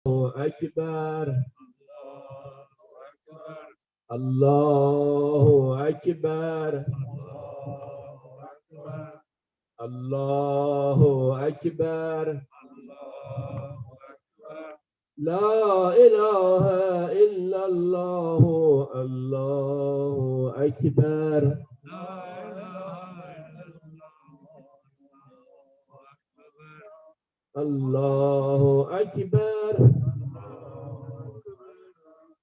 أكبر الله أكبر الله أكبر لا إله إلا الله الله أكبر الله أكبر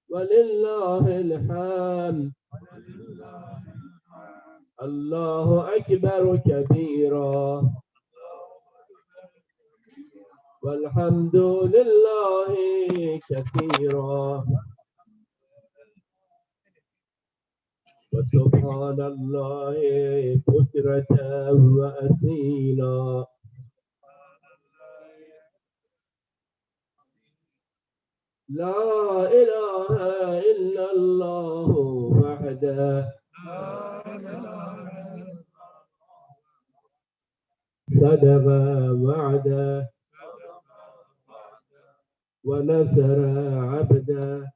ولله الحمد الله أكبر كبيرا والحمد لله كثيرا وسبحان الله بكرة وأصيلا لا إله إلا الله وحده صدق وعده ونصر عبده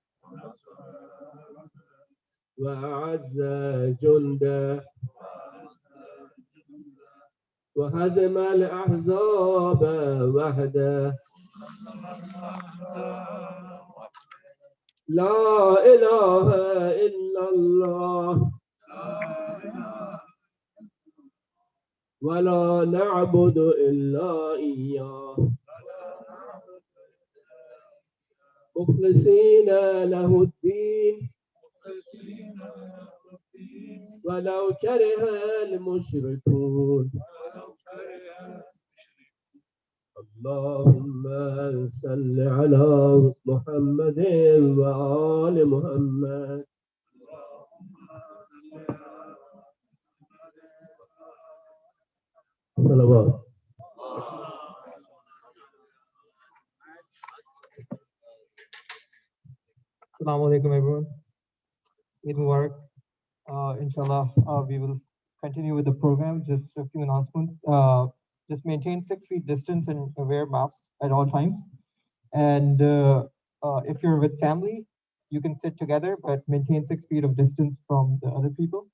وأعز جنده وهزم الأحزاب وحده لا إله إلا الله ولا نعبد إلا إياه مخلصين له الدين ولو كره المشركون اللهم صل على محمد وآل محمد صلوات. Assalamu alaikum everyone. Eid Mubarak. Inshallah, we will continue with the program. Just a few announcements. Just maintain 6 feet distance and wear masks at all times. And if you're with family, you can sit together, but maintain 6 feet of distance from the other people.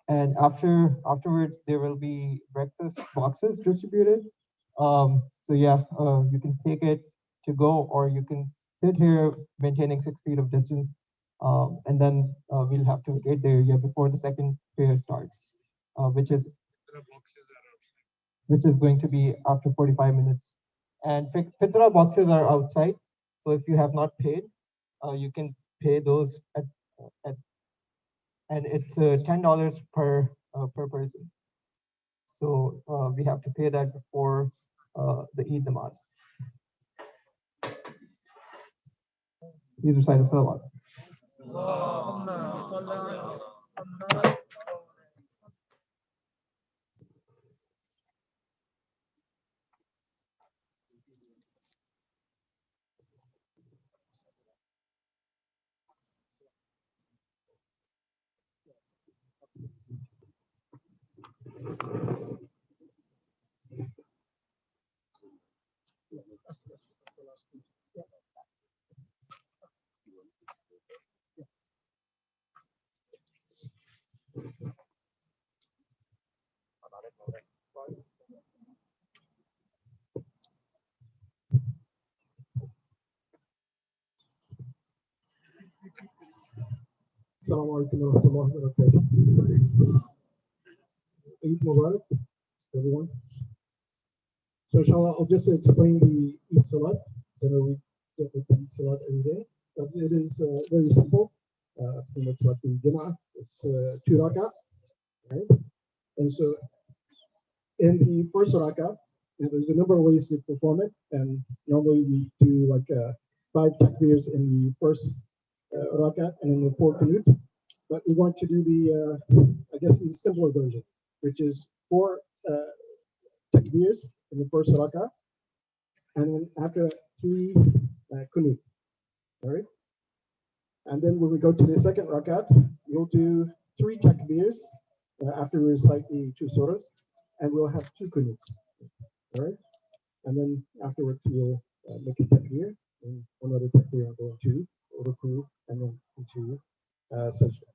And afterwards, there will be breakfast boxes distributed. So yeah, you can take it to go, or you can sit here maintaining 6 feet of distance, and then we'll have to vacate the area before the second prayer starts, which is going to be after 45 minutes. And fitra boxes are outside, so if you have not paid, you can pay those at and it's $10 per person. So we have to pay that before the Eid namaz. Please recite the salawat. Assalamu alaikum wa rahmatullahi wa barakatuh. Eid Mubarak, everyone. So inshallah, I'll just explain the Eid Salat. So we definitely Eid Salat every day. But it is very simple. Pretty much like the Jama'ah. It's 2 rak'ah, right? And so in the first rak'ah, there's a number of ways to perform it. And normally we do like 5 takbirs in the first rak'ah and then the 4 qunut. But we want to do the, I guess, the simpler version, which is 4 takbirs in the first rak'ah, and then after that 3 qunut. All right. And then when we go to the second rak'ah, we'll do 3 takbirs after we recite the 2 surahs, and we'll have 2 qunut. All right. And then afterwards we'll make a takbir and one other takbir going to ruku and then into sajda.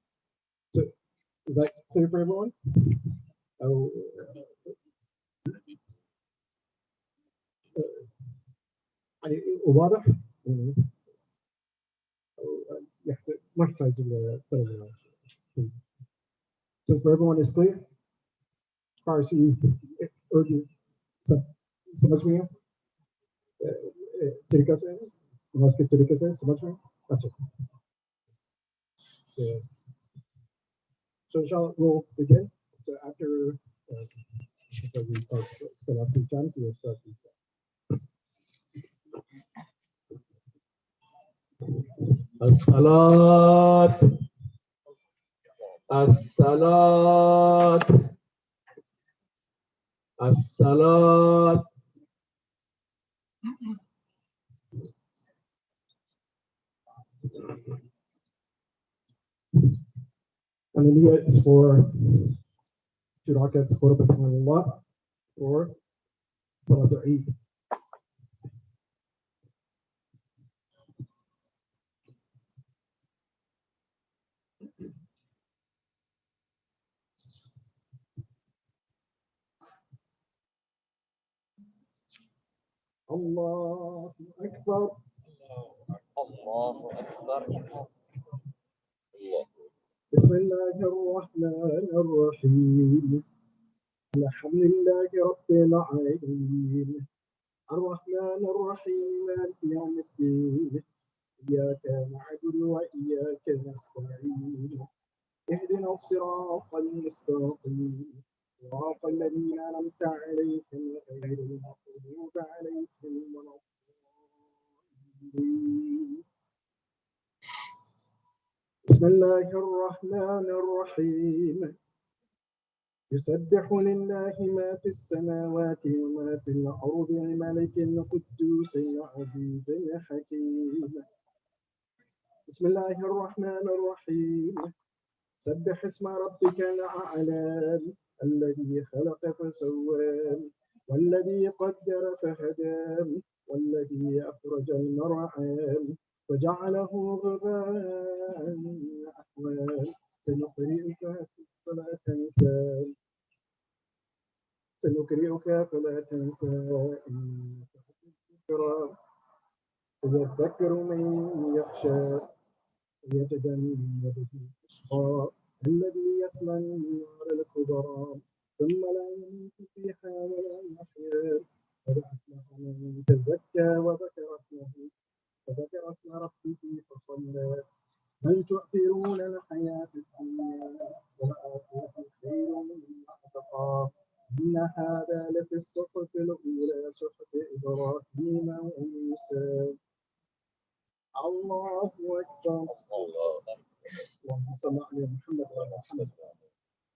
So is that clear for everyone? Oh, يعني واضح؟ ما يحتاج الترجمة. So for everyone is clear? فارسي أردو समझ में तरीका से नमाज के तरीके से समझ में अच्छा so inshallah we'll begin. So after we start Salat al-Shams, we'll start الصلاة الصلاة الصلاة. and the niyya is for 2 rakats qurbat min Allah or Salat al-Eid. الله أكبر. الله أكبر. بسم الله الرحمن الرحيم. الحمد لله رب العالمين الرحمن الرحيم مالك يوم الدين إياك نعبد وإياك نستعين اهدنا الصراط المستقيم صراط الذين أنعمت عليهم غير المغضوب عليهم ولا الضالين. بسم الله الرحمن الرحيم. يسبح لله ما في السماوات وما في الأرض الملك القدوس العزيز الحكيم. بسم الله الرحمن الرحيم. سبح اسم ربك الأعلى الذي خلق فسوى والذي قدر فهدى والذي أخرج المرعى وجعله غثاء أحوى. سنقرئك فلا تنسى فلا تنسى إنك الذكرى يذكر من يخشى ويتجنبه الأشقى الذي يصلى النار الكبرى ثم لا يموت فيها ولا يحيا. قد أفلح من تزكى وذكر اسم ربه فصلى بل تؤثرون الحياة الدنيا والآخرة خير مما أتقى إن هذا لفي الصحف الأولى صحف إبراهيم وموسى. الله أكبر. اللهم صل على محمد وعلى محمد.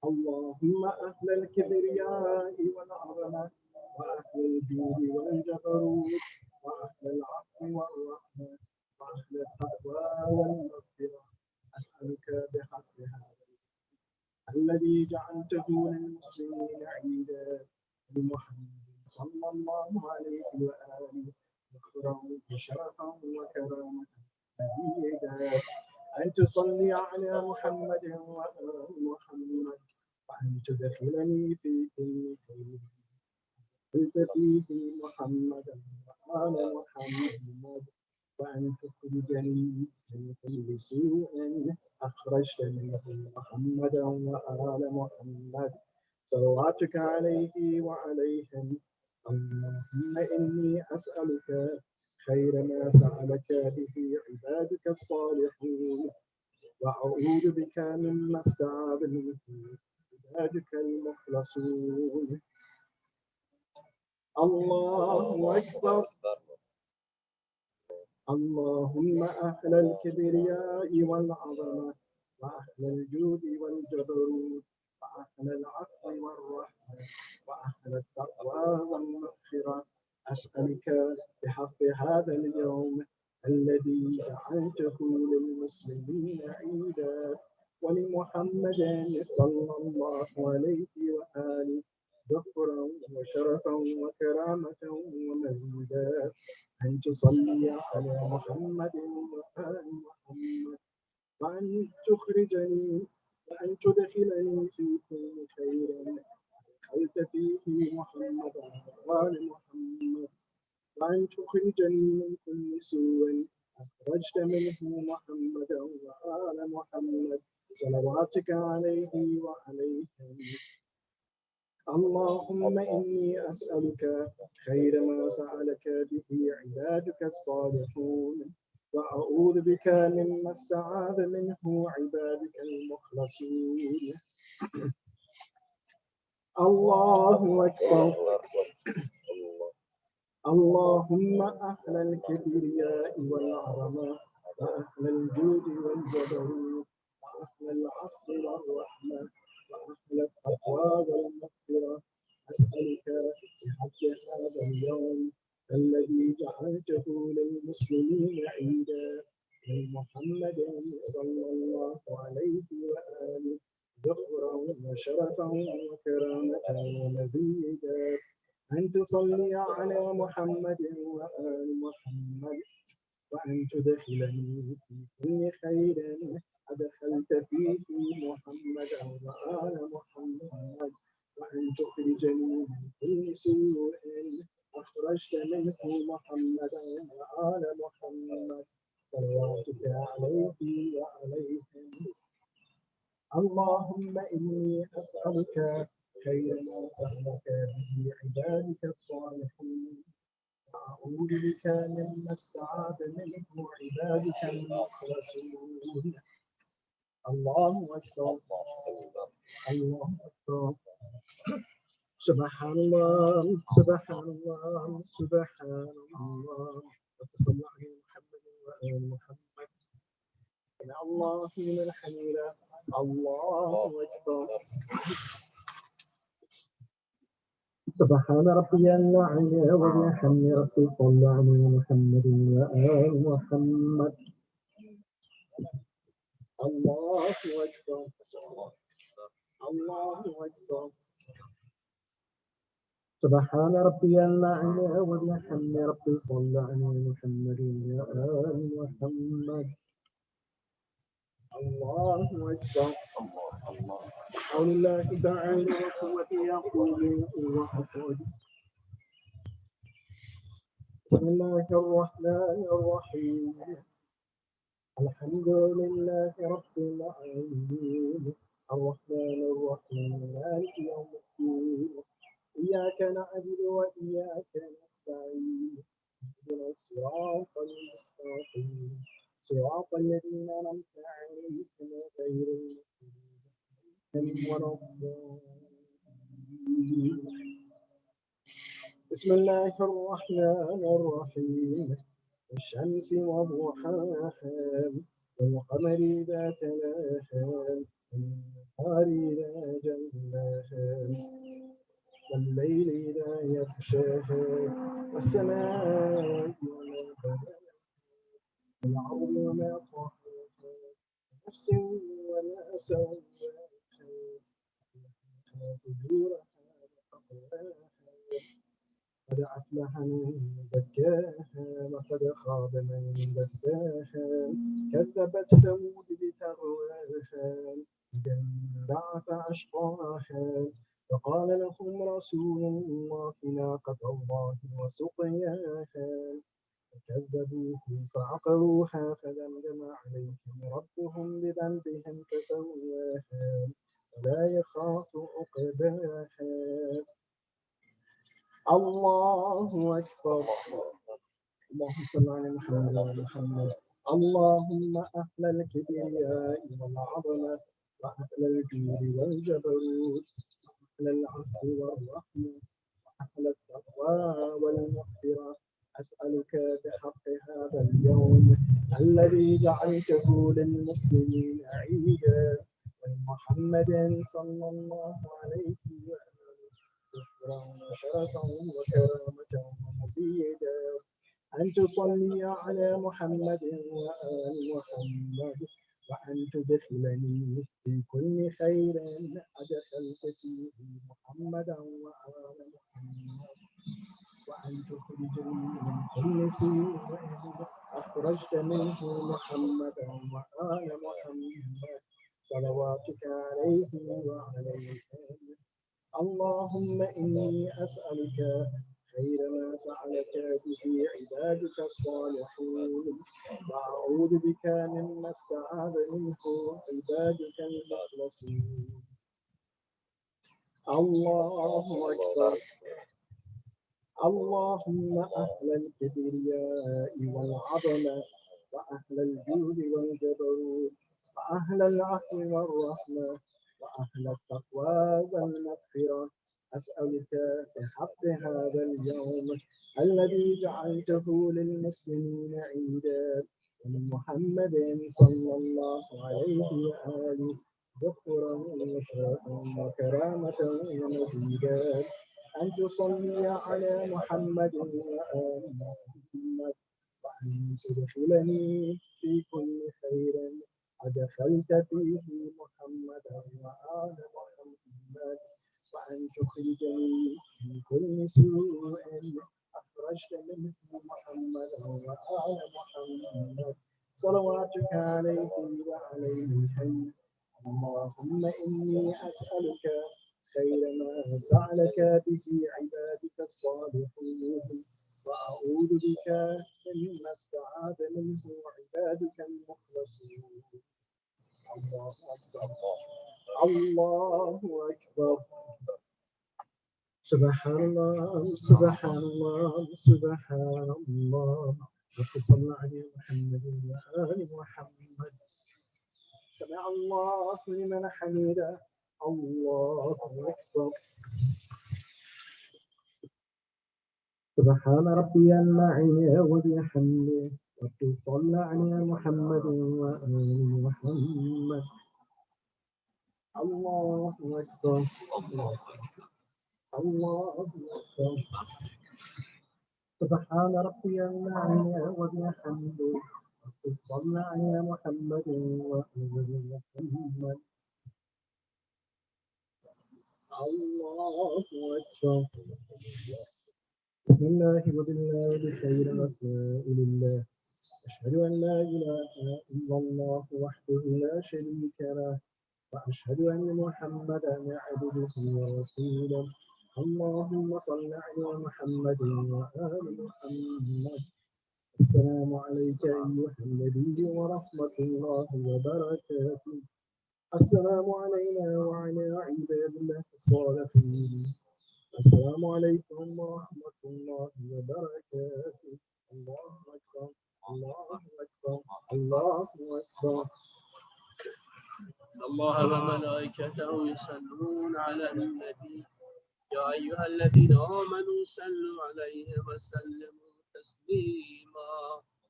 اللهم أهل الكبرياء والعظمة وأهل الجود والجبروت وأهل العفو والرحمة وأهل التقوى والمغفرة أسألك بحق هذا الذي جعلته للمسلمين عيدا بمحمد صلى الله عليه وآله وسلم شرفا وكرامة مزيدا أن تصلي على محمد وآل محمد وأن تدخلني في كل خير قلت فيه محمدا وآل محمد وأن تخرجني من كل سوء أخرجت منه محمدا وآل محمد صلواتك عليه وعليهم. اللهم إني أسألك خير ما سألك به عبادك الصالحون وأعوذ بك مما استعاذ منه عبادك المخلصون. الله أكبر. اللهم أهل الكبرياء والعظمة وأهل الجود والجبروت وأهل العفو والرحمة وأهل التقوى والمغفرة أسألك بحق هذا اليوم الذي جعلته للمسلمين عيدا ولمحمد صلى الله عليه وآله ذكرا وشرفا وكرامة ومزيدا أن تصلي على محمد وآل محمد وأن تخرجني وأن تدخلني في كل خير دخلت فيه محمد وآل محمد وأن تخرجني من كل سوء أخرجت منه محمدا وآل محمد صلواتك عليه وعليهم. اللهم إني أسألك خير ما سألك به عبادك الصالحون وأعوذ بك مما استعاذ منه عبادك المخلصون. الله أكبر. اللهم أهل الكبرياء والعظمة وأهل الجود والجبروت وأهل العفو والرحمة وأهل التقوى والمغفرة أسألك بحق هذا اليوم الذي جعلته للمسلمين عيدا من محمد صلى الله عليه وآله ذخرا وشرفا وكرامة ومزيدا أن تصلي على محمد وآل محمد وأن تدخلني في كل خير أدخلت فيه محمد وآل محمد وأن تخرجني من كل سوء أخرجت منه محمدا وآل محمد صلواتك عليه وعليهم. اللهم إني أسألك خير ما سألك به عبادك الصالحين وأعوذ بك مما استعاذ منه عبادك المخلصون. الله أكبر. الله أكبر. سبحان الله سبحان الله سبحان الله. وصلى على محمد وآل محمد. يا الله من حميدا. الله أكبر. سبحان ربي الأعلى وبحمد ربي صلى على محمد وآل محمد. الله أكبر. الله أكبر. سبحان ربي الأعلى وبحمد ربي صلى على محمد وآل محمد. الله أكبر. قول الله تعالى وقوته يقول وحفظ. بسم الله الرحمن الرحيم. الحمد لله رب العالمين الرحمن الرحيم مالك يوم الدين إياك نعبد وإياك نستعين اهدنا الصراط المستقيم صراط الذين أنعمت عليهم غير المغضوب ولا الضالين. بسم الله الرحمن الرحيم. والشمس وضحاها والقمر إذا تلاها والنهار إذا جلاها والليل إذا يغشاها والسماء وما بناها والأرض وما طحاها نفس وما سواها فجورها وتقواها قد أفلح من زكاها وقد خاب من دساها كذبت ثمود بتقواها إذ انبعث أشقاها فقال لهم رسول الله ناقة الله وسقياها فكذبوه فعقروها فدمدم عليهم ربهم بذنبهم فسواها ولا يخاف عقباها. الله أكبر. اللهم صل على محمد وعلى محمد. اللهم أهل الكبرياء والعظمة وأهل الجود والجبروت وأهل العفو والرحمة وأهل التقوى والمغفرة أسألك بحق هذا اليوم الذي جعلته للمسلمين عيدا ومحمد صلى الله عليه وسلم شرفا وكرامة ومزيدا أن تصلي على محمد وآل محمد وأن تدخلني في كل خير أدخلت فيه محمدا وآل محمد، وأن تخرجني من كل سوء أخرجت منه محمدا وآل محمد، صلواتك عليه وعليهم. اللهم إني أسألك خير ما سألك به عبادك الصالحون، وأعوذ بك مما استعاذ منه عبادك المخلصون. الله أكبر. اللهم أهل الكبرياء والعظمة، وأهل الجود والجبروت، وأهل العفو والرحمة، وأهل التقوى والمغفرة، أسألك بحق هذا اليوم الذي جعلته للمسلمين عيدا، ومحمد صلى الله عليه وآله ذكرا وشرفا وكرامة ومزيدا، أن تصلي على محمد وآل محمد، وأن تدخلني في كل خير أدخلت فيه محمدا وآل محمد، وأن تخرجني من كل سوء أخرجت منه محمدا وآل محمد، صلواتك عليه وعليهم. اللهم إني أسألك خير ما سألك به عبادك الصالحون، وأعوذ بك مما استعاذ منه عبادك المخلصون. الله أكبر. الله أكبر. سبحان الله سبحان الله سبحان الله. وصلى على محمد وآل محمد. سمع الله لمن حمده. الله أكبر. سبحان ربي الأعلى وبحمده، وصلى على محمد وآل محمد. الله أكبر. الله أكبر. سبحان ربي الأعلى وبحمده، وصلى على محمد وآل محمد. الله أكبر. بسم الله وبالله بخير وسائل الله، أشهد أن لا إله إلا الله وحده لا شريك له، وأشهد أن محمدا عبده ورسوله. اللهم صل على محمد وآل محمد. السلام عليك أيها النبي ورحمة الله وبركاته. السلام علينا وعلى عباد الله الصالحين. السلام عليكم ورحمة الله وبركاته. الله أكبر. الله أكبر. الله أكبر. الله وملائكته يصلون على النبي، يا أيها الذين آمنوا صلوا عليه وسلموا تسليما.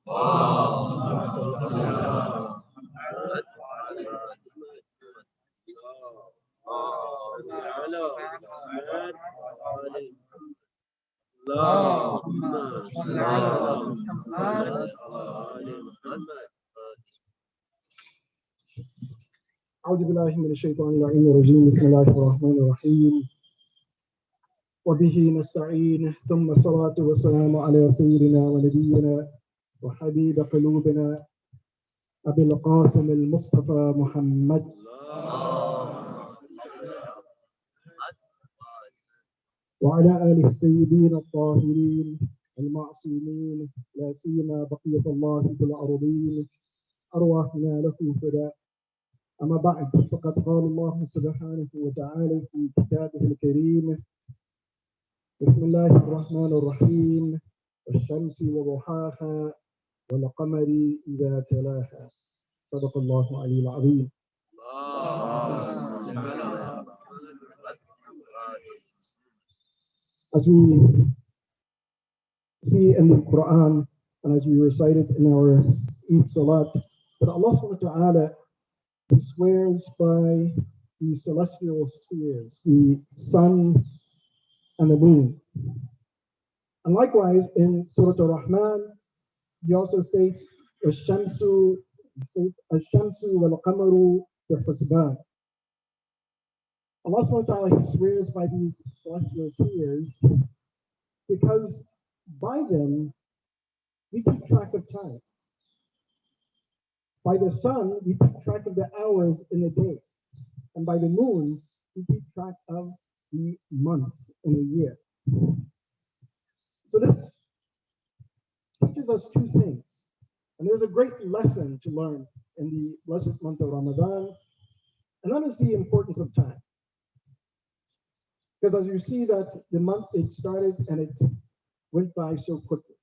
اللهم صل على محمد وعلى آل محمد. اللهم صل على محمد وعلى آل محمد. أعوذ بالله من الشيطان اللعين الرجيم. بسم الله الرحمن الرحيم. وبه نستعين، ثم الصلاة والسلام على سيدنا ونبينا وحبيب قلوبنا أبي القاسم المصطفى محمد وعلى آله الطيبين الطاهرين المعصومين، لا سيما بقية الله في الأرضين، أرواحنا له فداء. أما بعد، فقد قال الله سبحانه وتعالى في كتابه الكريم: بسم الله الرحمن الرحيم، والشمس وضحاها والقمر إذا تلاها. صدق الله العلي العظيم. As we see in the Quran and as we recite it in our Eid Salat, that Allah subhanahu wa ta'ala swears by the celestial spheres, the sun and the moon. And likewise in Surah Ar-Rahman, he also states, "Ash-shamsu He states, "Ash-shamsu wal-qamaru bi-husban." Allah subhanahu wa ta'ala, He swears by these celestial spheres because by them we keep track of time. By the sun, we keep track of the hours in a day. And by the moon, we keep track of the months in a year. So this teaches us two things. And there's a great lesson to learn in the blessed month of Ramadan, and that is the importance of time. Because as you see that the month, it started and it went by so quickly.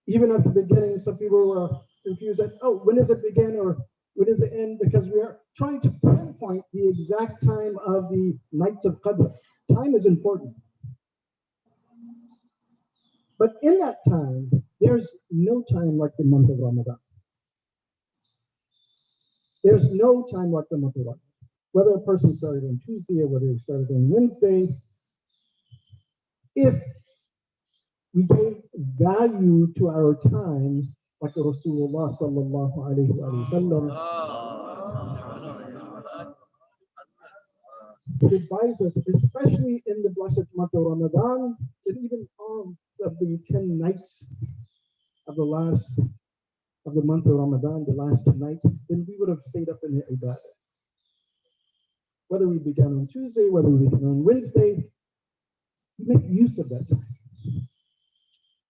Even at the beginning, some people were confused that, oh, when does it begin or when does it end? Because we are trying to pinpoint the exact time of the nights of Qadr. Time is important. But in that time, there's no time like the month of Ramadan. There's no time like the month of Ramadan. Whether a person started on Tuesday or whether he started on Wednesday, if we gave value to our time, like Rasulullah sallallahu alayhi wa sallam, it advises us, especially in the blessed month of Ramadan, that even all of the 10 nights of the month of Ramadan, the last 2 nights, then we would have stayed up in the ibadah. Whether we began on Tuesday, whether we began on Wednesday, we make use of that time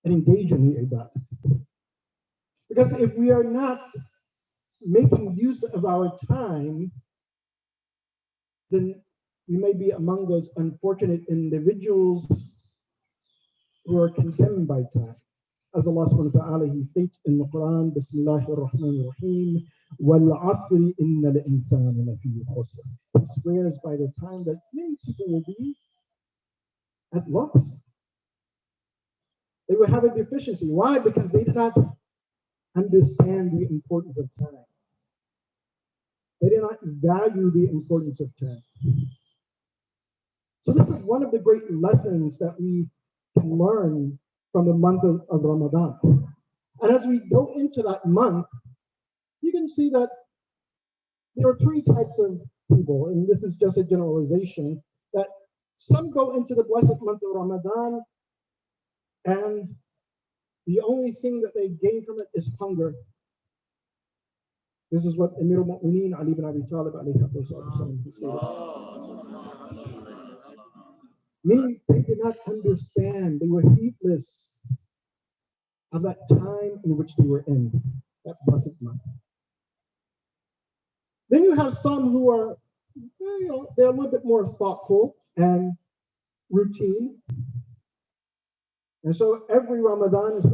and engage in the ibadah. Because if we are not making use of our time, then we may be among those unfortunate individuals who are condemned by time. As Allah subhanahu wa ta'ala, He states in the Quran, Bismillahir Rahmanir Rahim, Wal Asri Inna al-Insana lafi khusr. He swears by the time that many people will be at loss. They will have a deficiency. Why? Because they did not understand the importance of time. They did not value the importance of time. So this is one of the great lessons that we can learn from the month of Ramadan. And as we go into that month, you can see that there are 3 types of people, and this is just a generalization, that some go into the blessed month of Ramadan and the only thing that they gain from it is hunger. This is what Amir al-Mu'mineen Ali ibn Abi Talib alayhi stated. Meaning they did not understand, they were heedless of that time in which they were in, that blessed month. Then you have some who are, they're a little bit more thoughtful and routine. And so every Ramadan is,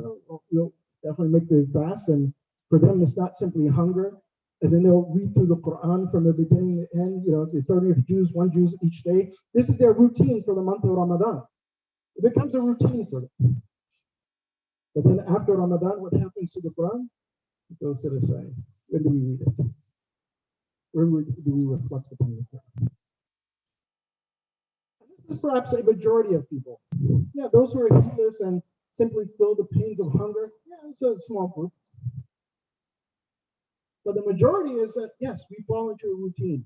you'll definitely make the fast, and for them it's not simply hunger. And then they'll read through the Quran from the beginning to the end, the 30th juz, 1 juz each day. This is their routine for the month of Ramadan. It becomes a routine for them. But then after Ramadan, what happens to the Quran? It goes to the side. When do we read it? Where do we reflect upon the Quran? This is perhaps a majority of people. Yeah, those who are heedless and simply feel the pains of hunger, yeah, it's a small group. But the majority is that, yes, we fall into a routine.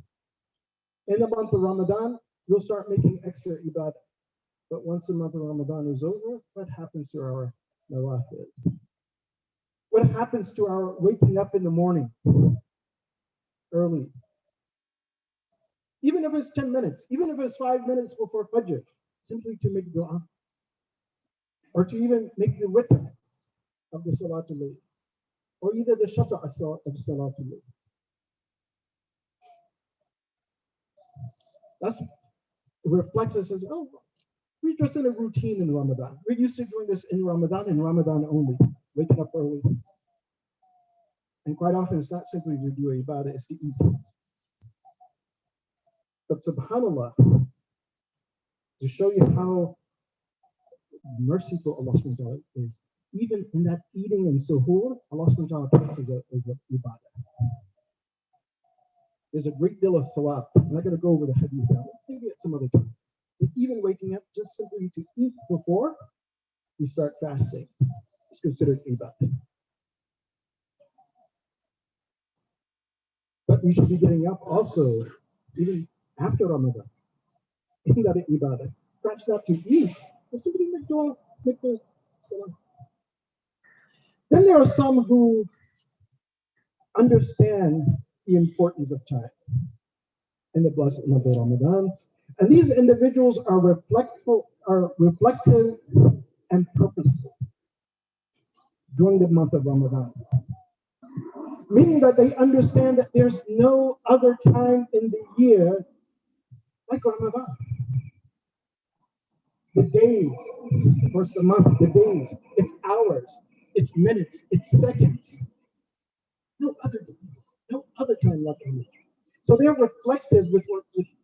In the month of Ramadan, we'll start making extra ibadah. But once the month of Ramadan is over, what happens to our nawafil? What happens to our waking up in the morning early? Even if it's 10 minutes, even if it's 5 minutes before Fajr, simply to make dua. Or to even make the witr of the Salatul Layl. Or either the shafa of Salatul Layl. That's reflects us as, oh, we're just in a routine in Ramadan. We're used to doing this in Ramadan only, waking up early. And quite often it's not simply to do ibadah, it's to eat. But subhanAllah, to show you how merciful Allah subhanahu wa ta'ala is, even in that eating and suhoor, Allah subhanahu wa ta'ala counts as a ibadah. There's a great deal of thawab. I'm not going to go over the hadith now, maybe at some other time. But even waking up just simply to eat before we start fasting is considered ibadah. we should be getting up also, even after Ramadan. Isn't that an ibadah? Perhaps not to eat, but simply make dua, make the salah. Then there are some who understand the importance of time in the blessed month of Ramadan. And these individuals are reflective and purposeful during the month of Ramadan. Meaning that they understand that there's no other time in the year like Ramadan. The days, of course, the month, the days, it's hours, it's minutes, it's seconds. No other time like Ramadan. So they're reflective with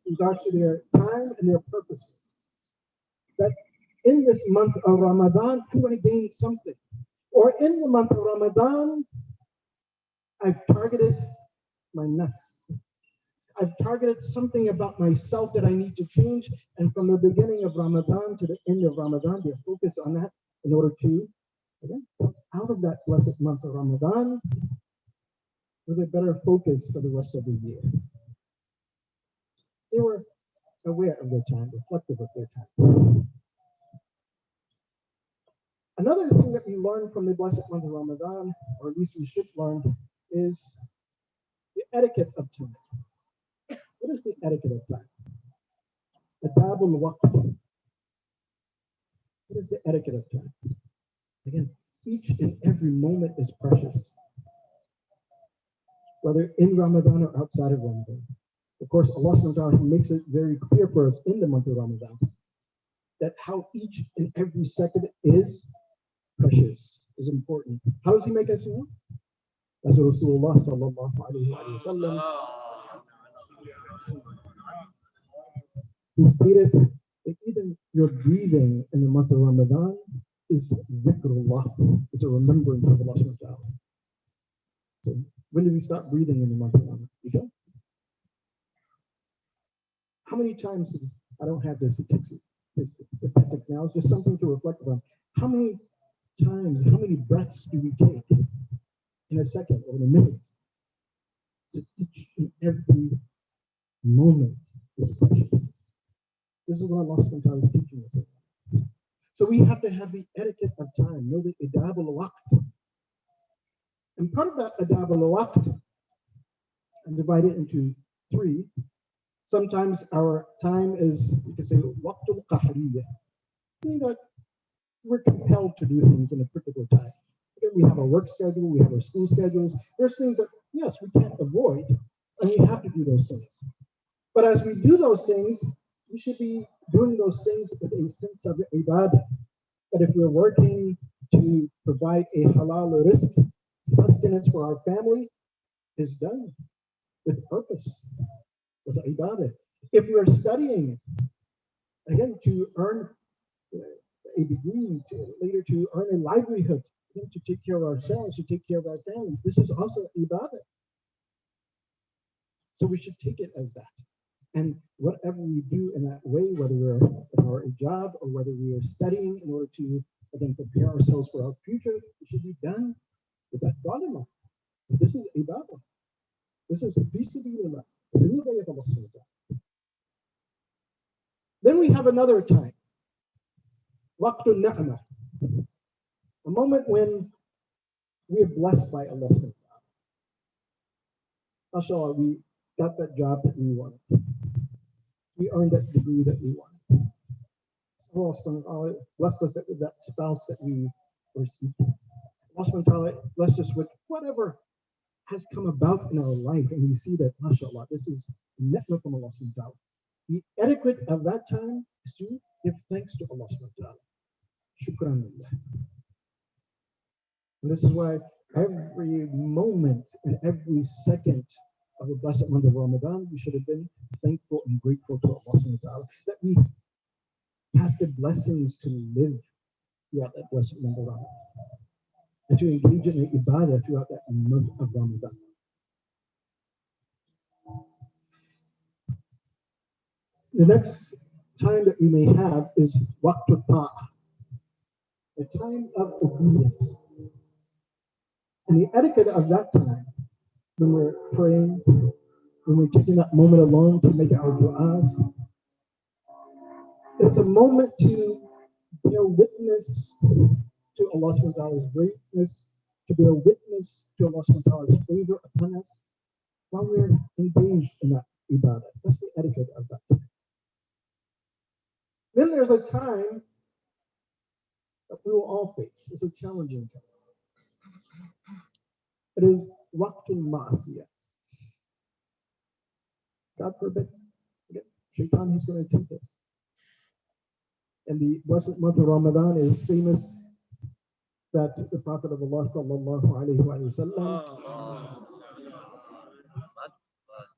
regards to their time and their purpose. That in this month of Ramadan, I'm going to gain something. Or in the month of Ramadan, I've targeted my nafs. I've targeted something about myself that I need to change. And from the beginning of Ramadan to the end of Ramadan, they're focused on that in order to, again, out of that blessed month of Ramadan with a better focus for the rest of the year. They were aware of their time, reflective of their time. Another thing that we learn from the blessed month of Ramadan, or at least we should learn, is the etiquette of time. What is the etiquette of time? Adab al-waqt. What is the etiquette of time? Again, each and every moment is precious, whether in Ramadan or outside of Ramadan. Of course, Allah subhanahu wa ta'ala makes it very clear for us in the month of Ramadan that how each and every second is precious, is important. How does He make us know? As Rasulullah sallallahu alayhi wa sallam, he stated that even your breathing in the month of Ramadan is dhikrullah, it's a remembrance of Allah subhanahu wa ta'ala. So when do we stop breathing in the month of Ramadan? We don't. How many times, I don't have the statistics now, it's just something to reflect on. How many times, how many breaths do we take in a second or in a minute? So each and every moment is precious. This is what Allah subhanahu wa ta'ala is teaching us. So we have to have the etiquette of time, know the adab al-waqt. And part of that adab al-waqt, and divide it into three. Sometimes our time is, you can say, waqtul qahriyya, meaning that we're compelled to do things in a particular time. Again, we have our work schedule, we have our school schedules. There's things that, yes, we can't avoid, and we have to do those things. But as we do those things, we should be doing those things with a sense of ibadah. But if we're working to provide a halal risk, sustenance for our family, is done with purpose, with ibadah. If we're studying, again, to earn a degree, later to earn a livelihood, again, to take care of ourselves, to take care of our family, this is also ibadah. So we should take it as that. And whatever we do in that way, whether we're in our job or whether we are studying in order to, again, prepare ourselves for our future, it should be done with that dharma. This is ibadah. This is fi sabilillah. It's in the way of Allah subhanahu wa ta'ala. Then we have another time, waqtul na'mah, a moment when we are blessed by Allah subhanahu wa ta'ala. MashaAllah, we got that job that we wanted. We earned that degree that we wanted. Allah subhanahu wa ta'ala blessed us with that spouse that we were seeking. Allah subhanahu wa ta'ala blessed us with whatever has come about in our life, and we see that, mashallah, this is ni'mah from Allah subhanahu wa ta'ala. The etiquette of that time is to give thanks to Allah subhanahu wa ta'ala. Shukran lillah. And this is why every moment and every second of the blessed month of Ramadan, we should have been thankful and grateful to Allah subhanahu wa ta'ala that we have the blessings to live throughout that blessed month of Ramadan, and to engage in ibadah throughout that month of Ramadan. The next time that we may have is waqtul ta'ah, a time of obedience. And the etiquette of that time, when we're praying, when we're taking that moment alone to make our du'as. It's a moment to bear witness to Allah subhanahu wa ta'ala's greatness, to bear witness to Allah subhanahu wa ta'ala's favor upon us while we're engaged in that ibadah. That's the etiquette of that time. Then there's a time that we will all face. It's a challenging time. It is waqtul ma'asiyah. God forbid, again, shaitan is going to tempt us. And the blessed month of Ramadan is famous that the Prophet of Allah sallallahu alayhi wa sallam,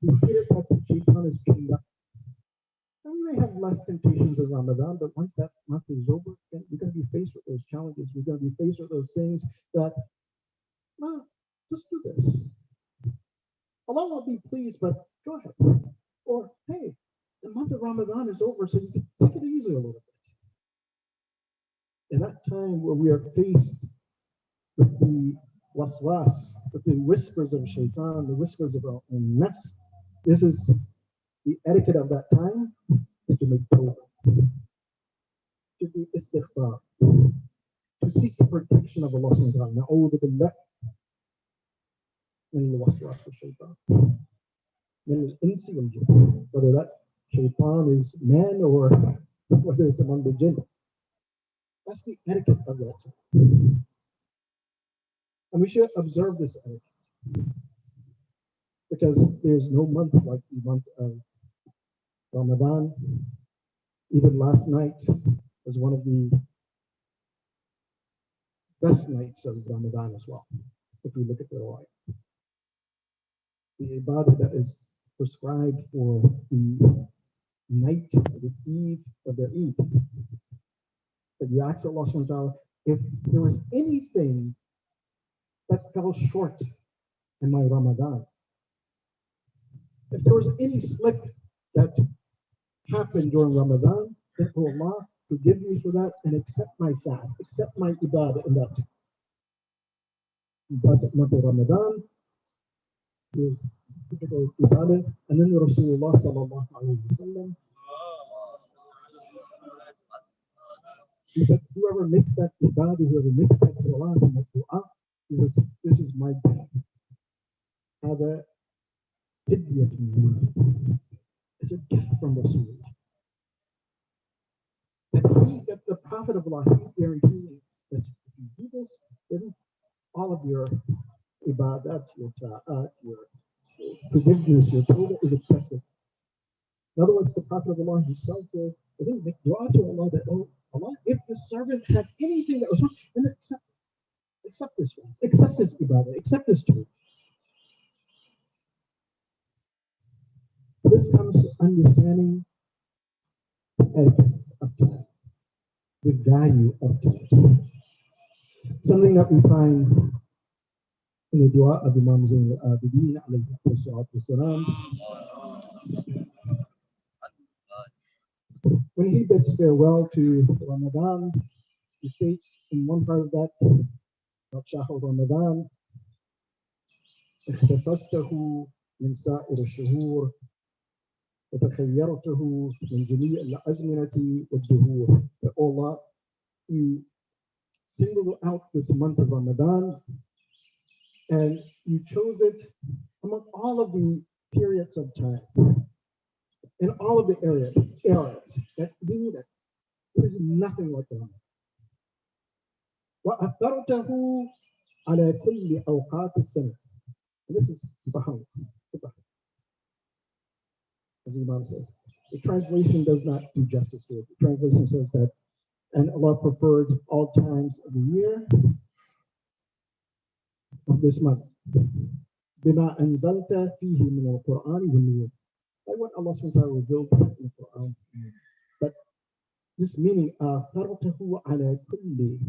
he stated that shaitan is chained up. And we may have less temptations in Ramadan, but once that month is over, then we're going to be faced with those challenges. We're going to be faced with those things that, well, just do this. Allah will be pleased, but go ahead. Or, hey, the month of Ramadan is over, so you can take it easy a little bit. In that time where we are faced with the waswas, with the whispers of shaitan, the whispers of our own nafs, this is the etiquette of that time, is to make tawbah, to do istighfar, to seek the protection of Allah subhanahu wa ta'ala. Na'udhu billah min al-waswas al-shaitan, min al-insi wal-jinn, whether that shaitan is man or whether it's among the jinn. That's the etiquette of that time. And we should observe this etiquette because there's no month like the month of Ramadan. Even last night was one of the best nights of Ramadan as well, if we look at the life. The ibadah that is prescribed for the night of the Eid of their Eid. That you ask Allah subhanahu wa ta'ala if there was anything that fell short in my Ramadan. If there was any slip that happened during Ramadan, then oh Allah, forgive me for that and accept my fast, accept my ibadah in that blessed month of Ramadan. Is typical ibadah, and then Rasulullah sallallahu alayhi wa sallam, he said, whoever makes that ibadah, whoever makes that salah and that dua, he says, this is my gift. هذا هدية مني. It's a gift from Rasulullah. That the Prophet of Allah, he's guaranteeing that if you do this, then all of your ibadat, your ta'at, your forgiveness, your tawbah is accepted. In other words, the Prophet of Allah himself will make dua to Allah that, oh Allah, if the servant had anything that was wrong, then accept it. Accept this one. Accept this ibadah. Accept this tawbah. This comes to understanding the etiquette of time, the value of time. Something that we find in the dua of Imam Zain al-Abidin alayhi salatu wasalam. When he bids farewell to Ramadan, he states in one part of that, Shahr Ramadan, اختصصته من سائر الشهور وتخيرته من جميع الأزمنة والدهور. That Allah, you singled out this month of Ramadan and you chose it among all of the periods of time, in all of the eras, that mean that there is nothing like Ramadan. وأثرته على كل أوقات السنة. This is subhanallah. As the Imam says, the translation does not do justice to it. The translation says that, and Allah preferred all times of the year of this month. بما أنزلت فيه من القرآن والنور. Like what Allah subhanahu wa ta'ala revealed in the Quran. But this meaning, أثرته على كل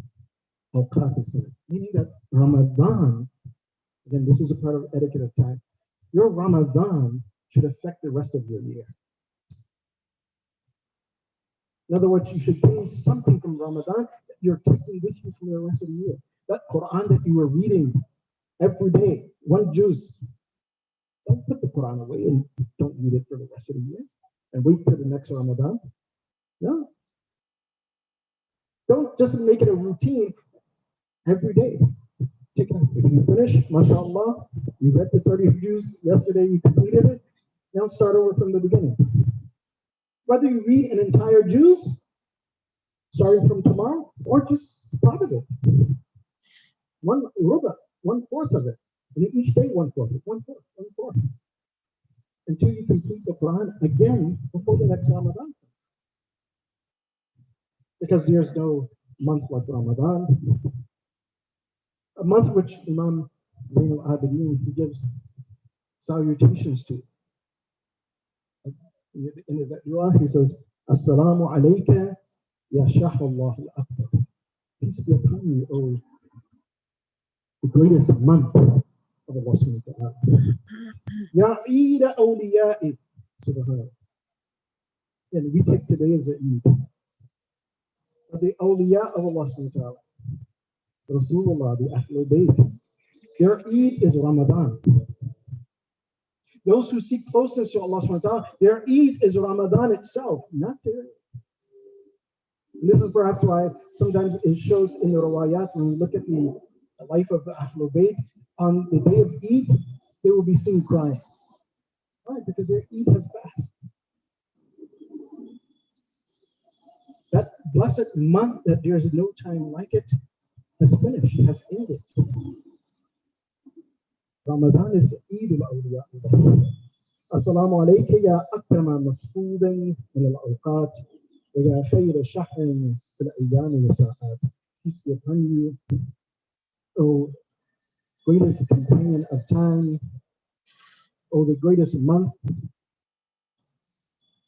أوقات السنة, meaning that Ramadan, again, this is a part of etiquette of time. Your Ramadan should affect the rest of your year. In other words, you should gain something from Ramadan that you're taking with you for the rest of the year. That Quran that you were reading every day, one juz, Don't put the Quran away and don't read it for the rest of the year and wait till the next Ramadan. No. Don't just make it a routine every day. If you finish, mashallah, you read the 30 juz yesterday, you completed it, now start over from the beginning. Whether you read an entire juz, starting from tomorrow, or just part of it. One ruba, 1/4 of it. And each day, 1/4, 1/4, 1/4. Until you complete the Quran again before the next Ramadan. Because there's no month like Ramadan. A month which Imam Zain al-Abidin, he gives salutations to. In the dua, he says, Assalamu alayka ya Shahr Allah al-Akbar. Peace be upon you, O the greatest month of Allah subhanahu wa ta'ala. Ya Eid awliya'i. Subhanallah. And we take today as an Eid. The awliya of Allah subhanahu wa ta'ala. Rasulullah, the Ahlul Bayt. Their Eid is Ramadan. Those who seek closeness to Allah subhanahu wa ta'ala, their Eid is Ramadan itself, not their. And this is perhaps why sometimes it shows in the rawayat, when you look at the life of the Ahlul Bayt, on the day of Eid, they will be seen crying. Why? Because their Eid has passed. That blessed month that there is no time like it has finished, has ended. Ramadan is Eid al-Awliya. Assalamu alayka ya akrama masfudan min al-awqat wa ya khayra shahrin fil ayyam wa sa'at. Peace be upon you, O greatest companion of time, O the greatest month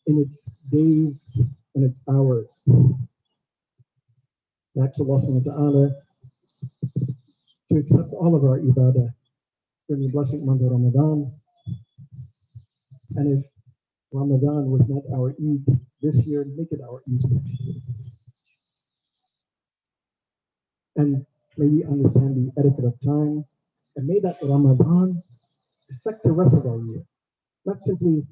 in its days and its hours. I ask Allah subhanahu wa ta'ala to accept all of our ibadah during the blessed month of Ramadan. And if Ramadan was not our Eid this year, make it our Eid next year. And may we understand the etiquette of time, and may that Ramadan affect the rest of our year. Not simply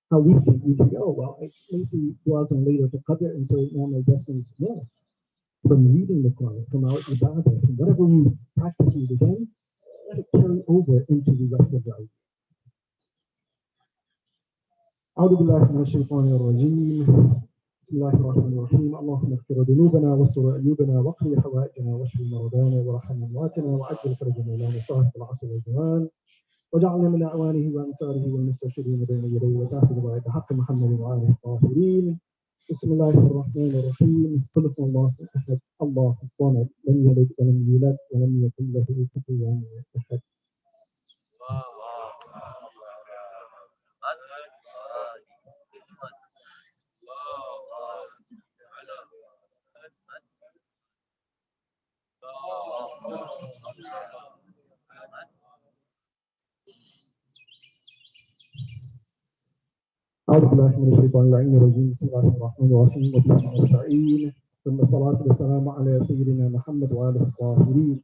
how we think. We think, oh, well, I need to go out and later to Qadr, and so now my destiny is no. From reading the Quran, from our ibadah, from whatever we practice we begin, let it carry over into the rest of our year. أعوذ بالله من الشيطان الرجيم. بسم الله الرحمن الرحيم. اللهم اغفر ذنوبنا واستر عيوبنا واقض حوائجنا واشف مرضانا وارحم امواتنا وعجل فرجنا لا نصاحب العصر والزمان وجعلنا من اعوانه وانصاره والمستشهدين بين يديه وتاخذ بعد حق محمد وآله الطاهرين. بسم الله الرحمن الرحيم. قل هو الله احد الله الصمد لم يلد ولم يولد ولم يكن له كفوا احد. أعوذ بالله من الشيطان اللعين الرجيم. بسم الله الرحمن الرحيم وبه نستعين ثم الصلاة والسلام على سيدنا محمد وآله الطاهرين.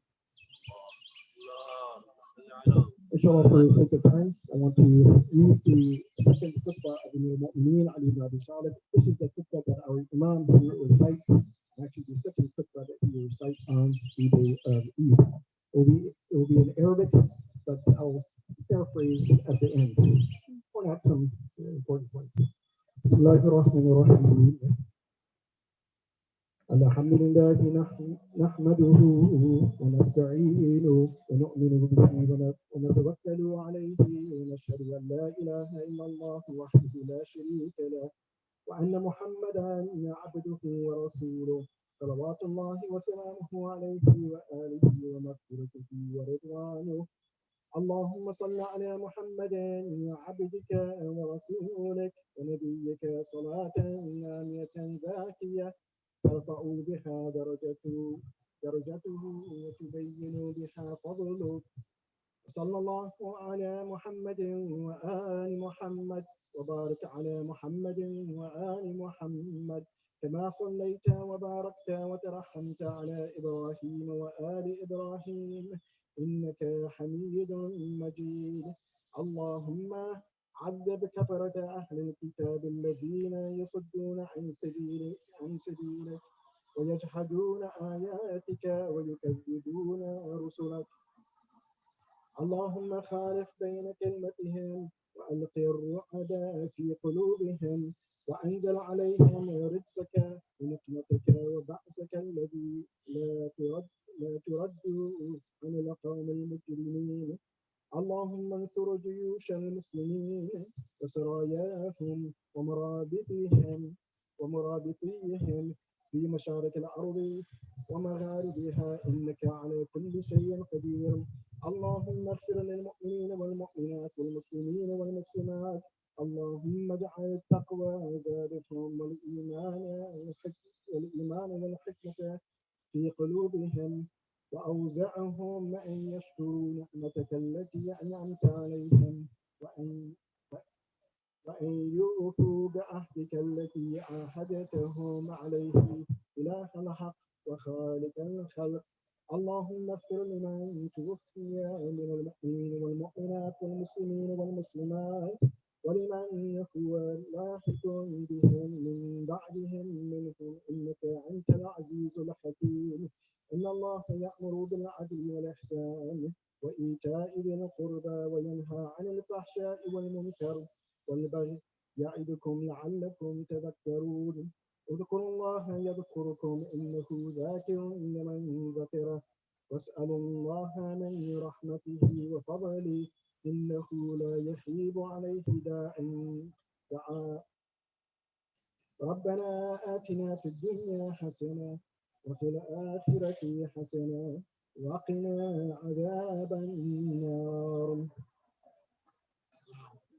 Inshallah, for the sake of time, I want to read the second khutbah of Amir al-Mu'mineen Ali ibn Abi Talib. This is the khutbah that our Imam will recite, actually the second khutbah that he will recite on the day of Eid. It will be in Arabic, but I'll paraphrase at the end. Point out some important points. Bismillahir Rahmanir Rahim. الحمد لله نحمده ونستعينه ونؤمن به ونتوكل عليه ونشهد أن لا إله إلا الله وحده لا شريك له وأن محمدا عبده ورسوله صلوات الله وسلامه عليه وآله ومغفرته ورضوانه. اللهم صل على محمد عبدك ورسولك ونبيك صلاة نامية زاكية ترفع بها درجته وتبين بها فضلك. صلى الله على محمد وآل محمد وبارك على محمد وآل محمد كما صليت وباركت وترحمت على إبراهيم وآل إبراهيم إنك حميد مجيد. اللهم عذب كفرة أهل الكتاب الذين يصدون عن سبيلك ويجحدون آياتك ويكذبون رسلك. اللهم خالف بين كلمتهم وألق الرعب في قلوبهم وأنزل عليهم رجسك ونقمتك وبأسك الذي لا ترد عن القوم المجرمين. اللهم انصر جيوش المسلمين وسراياهم ومرابطيهم في مشارق الأرض ومغاربها إنك على كل شيء قدير. اللهم اغفر للمؤمنين والمؤمنات والمسلمين والمسلمات. اللهم اجعل التقوى زادتهم والإيمان والحكمة في قلوبهم وأوزعهم أن يشكروا نعمتك التي أنعمت عليهم وأن يوفوا بعهدك التي عاهدتهم عليه إله الحق وخالق الخلق. اللهم اغفر لمن توفي من المؤمنين والمؤمنات والمسلمين والمسلمات ولمن هو لاحق بهم من بعدهم منهم إنك أنت العزيز الحكيم. إن الله يأمر بالعدل والإحسان وإيتاء ذي القربى وينهى عن الفحشاء والمنكر والبغي يعظكم لعلكم تذكرون. اذكروا الله يذكركم إنه ذاكر لمن ذكره واسألوا الله من رحمته وفضله إنه لا يخيب عليه دعاء. ربنا آتنا في الدنيا حسنة وفي الآخرة حسنة وقنا عذاب النار.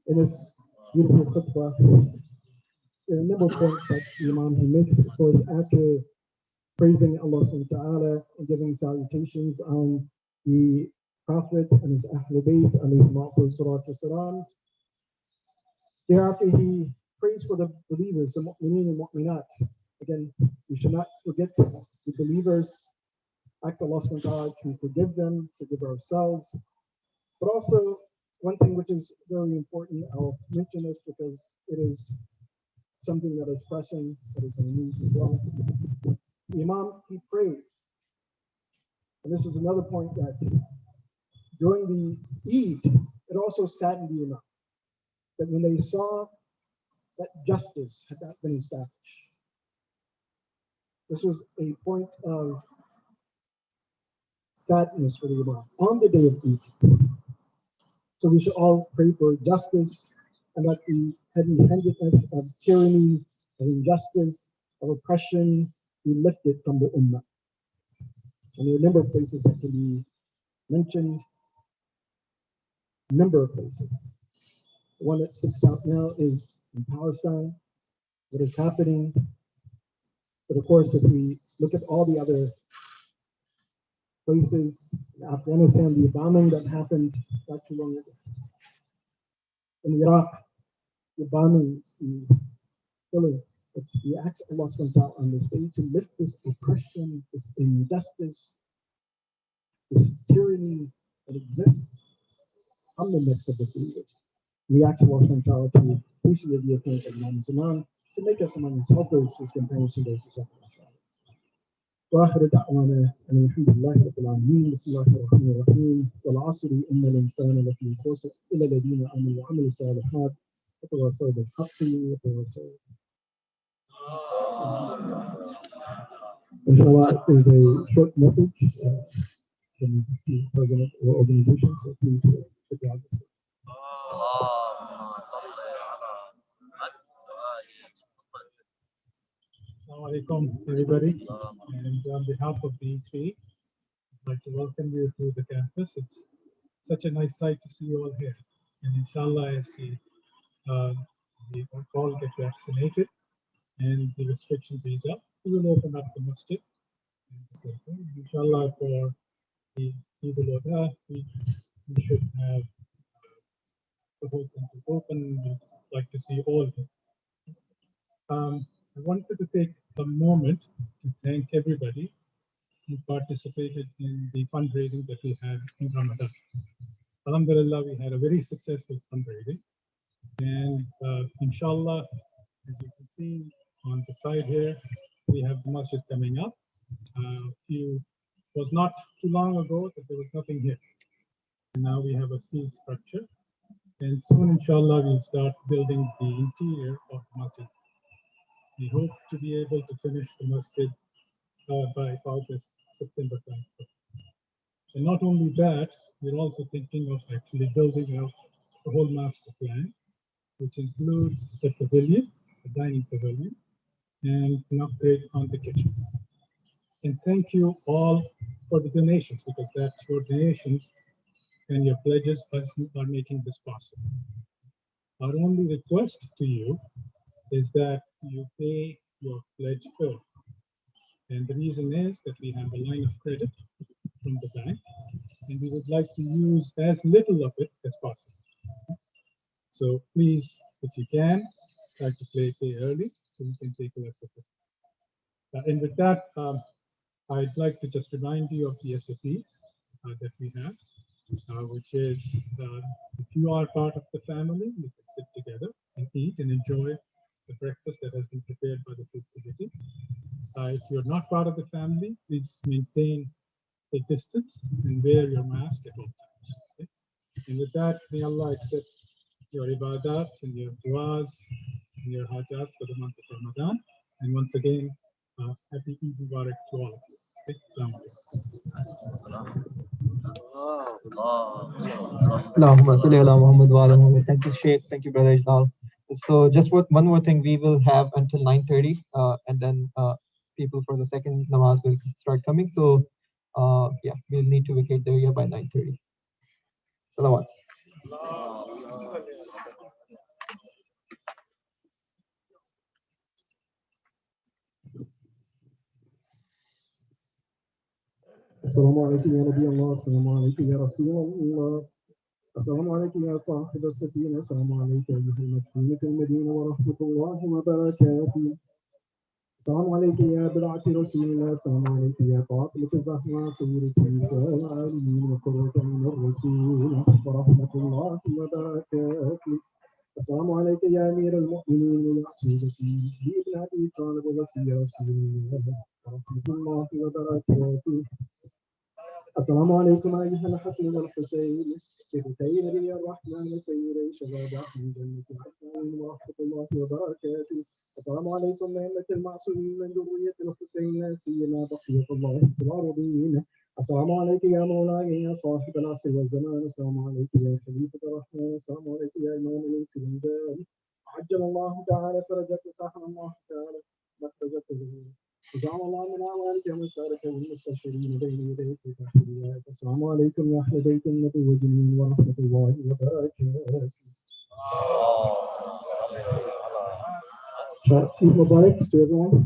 In this beautiful khutbah, there are a number of points that the Imam he makes, of course, after praising Allah subhanahu wa ta'ala and giving salutations on the Prophet and his Ahlul Bayt, alayhi salatu wasalam. Thereafter, he prays for the believers, the mu'mineen and mu'minat. Again, we should not forget the believers, ask Allah subhanahu wa ta'ala to forgive them, forgive ourselves. But also, one thing which is very important, I'll mention this because it is something that is pressing, that is in the news as well. The Imam, he prays. And this is another point that during the Eid, it also saddened the Imam that when they saw that justice had not been established, this was a point of sadness for the Imam on the day of Eid. So we should all pray for justice and that the heavy-handedness of tyranny, of injustice, of oppression be lifted from the Ummah. And there are a number of places that can be mentioned, a number of places. The one that sticks out now is in Palestine, what is happening. But of course, if we look at all the other places, in Afghanistan, the bombing that happened not too long ago. In Iraq, the bombings, the killing. But we ask Allah subhanahu wa ta'ala on this day to lift this oppression, this injustice, this tyranny that exists from the midst of the believers. We ask Allah subhanahu wa ta'ala to peacefully the appearance of Imam Zaman, to make us among his helpers, his companions, and those who suffer us. وآخر دعوانا أن الحمد لله رب العالمين. بسم الله الرحمن الرحيم. والعصر إن الإنسان لفي خسر إلا الذين آمنوا وعملوا الصالحات وتواصوا بالحق وتواصوا. Inshallah, there's a short message from the president of the organization, so please sit down. Assalamu alaikum, everybody. And on behalf of the EC, I'd like to welcome you to the campus. It's such a nice sight to see you all here. And inshallah, as the all get vaccinated and the restrictions ease up, we will open up the masjid. Inshallah, for the Eid al-Adha, we should have the whole center open. We'd like to see all of it. I wanted to take a moment to thank everybody who participated in the fundraising that we had in Ramadan. Alhamdulillah, we had a very successful fundraising. And inshallah, as you can see on the side here, we have the masjid coming up. It was not too long ago that there was nothing here. And now we have a steel structure. And soon, inshallah, we'll start building the interior of the masjid. We hope to be able to finish the masjid by August, September time. And not only that, we're also thinking of actually building out the whole master plan, which includes the pavilion, the dining pavilion, and an upgrade on the kitchen. And thank you all for the donations, because that's your donations and your pledges are making this possible. Our only request to you is that you pay your pledge early. And the reason is that we have a line of credit from the bank, and we would like to use as little of it as possible. So please, if you can, try to pay early so we can take less of it. And with that, I'd like to just remind you of the SOPs that we have, which is if you are part of the family, you can sit together and eat and enjoy the breakfast that has been prepared by the food committee. If you're not part of the family, please maintain a distance and wear your mask at all times. Okay? And with that, may Allah accept your ibadat and your du'as and your hajat for the month of Ramadan. And once again, happy Eid Mubarak to all of you. Okay? Allahumma salli ala Muhammad wa ala Muhammad. Thank you, Sheikh. Thank you, Brother Ijlal. So just one more thing, we will have until 9:30, and then people for the second namaz will start coming. So yeah, we'll need to vacate the area by 9:30. Salawat. السلام عليكم يا نبي الله، السلام عليكم يا رسول الله، السلام عليكم يا صاحب السفينة، السلام عليك أيها المسكين في المدينة ورحمة الله وبركاته. السلام عليك يا بضعة رسول الله، السلام عليك يا فاطمة الزهراء سيدة نساء العالمين وقرة من الرسول ورحمة الله وبركاته. السلام عليك يا أمير المؤمنين ومعصومتي بن أبي طالب وسير رسول الله ورحمة الله وبركاته. السلام عليكم أيها الحسن والحسين سيدتي نبي الرحمن سيدي شباب أهل جنة العدنان ورحمة الله وبركاته. السلام عليكم أئمة المعصومين من ذرية الحسين لا سيما بقية الله في الأرضين. السلام عليك يا مولاي يا صاحب العصر والزمان، السلام عليك يا خليفة الرحمن، السلام عليك يا إمام الإنسان. عجل الله تعالى فرجك وسهل الله تعالى مخرجته. وجعل الله من أعوانك ومشاركة والمستشرين بين يديك وتحت. السلام عليكم يا أهل بيت النبي والجنين ورحمة الله وبركاته. Eid Mubarak to everyone.